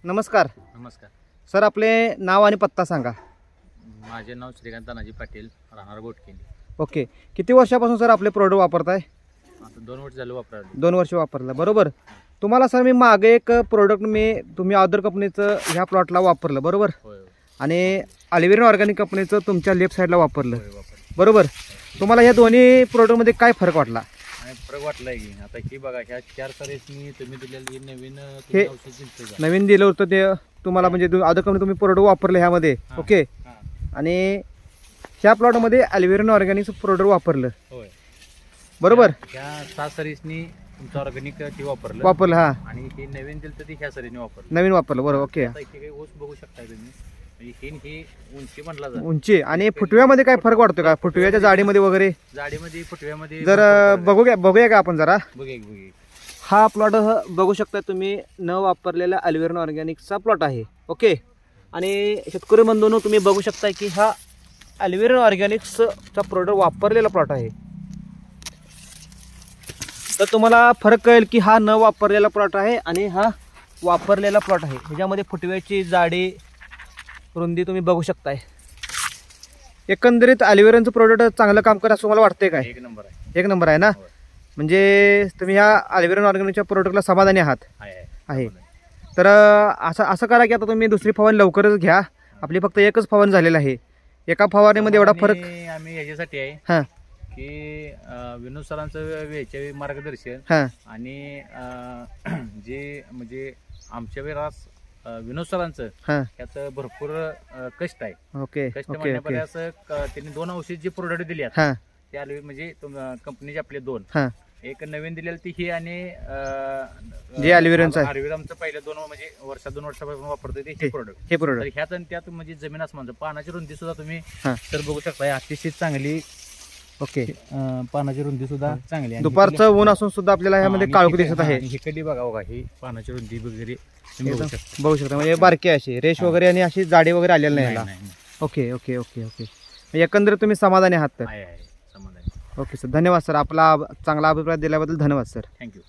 नमस्कार. नमस्कार सर, आपले नाव आणि पत्ता सांगा. माझे नाव श्रीकांत तानाजी पाटील, राहणार गोटकेंडी. ओके. किती वर्षापासून सर आपले प्रोडक्ट वापरताय? आता 2 वर्ष झालं वापरायला. 2 वर्ष वापरलं, बरोबर. तुम्हाला सर मी मागे एक प्रोडक्ट तुम्ही अदर कंपनीचं ह्या प्लॉटला वापरलं, बरोबर. होय आणि अल्विरन ऑर्गॅनिक कंपनीचं तुमच्या लेफ्ट साईडला वापरलं, वापरलं. बरोबर. तुम्हाला ह्या दोन्ही प्रोडक्टमध्ये काय फरक वाटला? आणि फरक वाटलाय की आता ही बघा, ह्या 4 सरेसनी तुम्ही दिलेली नवीन हे औषध दिलतं का? नवीन दिलं होतं ते तुम्हाला, म्हणजे अदर कंपनी तुम्ही प्रोडक्ट वापरलं ह्यामध्ये. ओके. आणि ह्या प्लॉटमध्ये अल्विरन ऑर्गॅनिकचं प्रोडक्ट वापरलं, होय बरोबर. ह्या 6 सरेसनी तुमचं ऑर्गॅनिक ती वापरलं. हा. आणि हे नवीन दिलं तर ती ह्या सरेसनी वापरलं, नवीन वापरलं, बरोबर. ओके. आता इथे काही ऊस बघू शकताय तुम्ही, म्हणजे ही उंची म्हटला जात. उंची आणि फुटव्यामध्ये काय फरक वाटतो का? फुटव्याच्या जाडीमध्ये वगैरे जाडीमध्ये फुटव्यामध्ये जर बघूया का आपण जरा? बघे हा प्लॉट बघू शकता तुम्ही, न वापरलेला अल्विरन ऑर्गॅनिकचा प्लॉट आहे. ओके. आणि शेतकरी बंधूंनो, तुम्ही बघू शकता की हा अल्विरन ऑर्गॅनिक्सचा प्रोडक्ट वापरलेला प्लॉट आहे. तर तुम्हाला फरक कळेल की हा न वापरलेला प्लॉट आहे आणि हा वापरलेला प्लॉट आहे. ह्याच्यामध्ये फुटव्याची जाडी, रुंदी तुम्ही बघू शकताय. एकंदरीत अल्विरनचं प्रोडक्ट चांगलं काम करत असं मला वाटतंय काय? 1 नंबर आहे. 1 नंबर आहे ना. म्हणजे तुम्ही ह्या अल्विरन ऑर्गॅनिकच्या प्रोडक्टला समाधानी आहात? आहे. तर असं करा की आता तुम्ही दुसरी फवारणी लवकरच घ्या. आपली फक्त एकच फवारणी झालेली आहे. एका फवारणीमध्ये एवढा फरक आम्ही ह्याच्यासाठी आहे हां की विनोद सरांचं वेळच्या मार्गदर्शन हां आणि जे म्हणजे आमच्या वेळेस विनोद सरांचं हां त्यात भरपूर कष्ट आहे. ओके. कष्ट ओके. म्हणण्यापर्यंत ओके. असं त्यांनी 2 औषध जे प्रोडक्ट दिले हां ते आले, म्हणजे कंपनीचे आपले 2. हां एक नवीन दिलेलं ती ही आणि जे अल्विरनचं आहे, आयुर्वेदाचं पहिले 2 म्हणजे 2 वर्षापासून वापरतोय ते हे प्रोडक्ट. हे तर प्रोडक्ट ह्यात आणि त्यात म्हणजे जमीन आसमानचं. पानाची रुंदी सुद्धा तुम्ही हां तर बघू शकता, अतिशय चांगली. ओके. पानाची रुंदी सुद्धा चांगली आहे. दुपारचं ऊन असून सुद्धा आपल्याला ह्यामध्ये काळोख दिसत आहे. ही कधी बघा ही पानाची रुंदी वगैरे तुम्ही बघू शकता. बघू शकता, म्हणजे बारकी अशी रेश वगैरे आणि अशी जाडी वगैरे आलेली नाही याला. नाही. ओके. ओके. ओके. ओके. एकंदरीत तुम्ही समाधानी आहात तर? आहे समाधान. ओके सर, धन्यवाद सर. आपला चांगला अभिप्राय दिल्याबद्दल धन्यवाद सर. थँक्यू.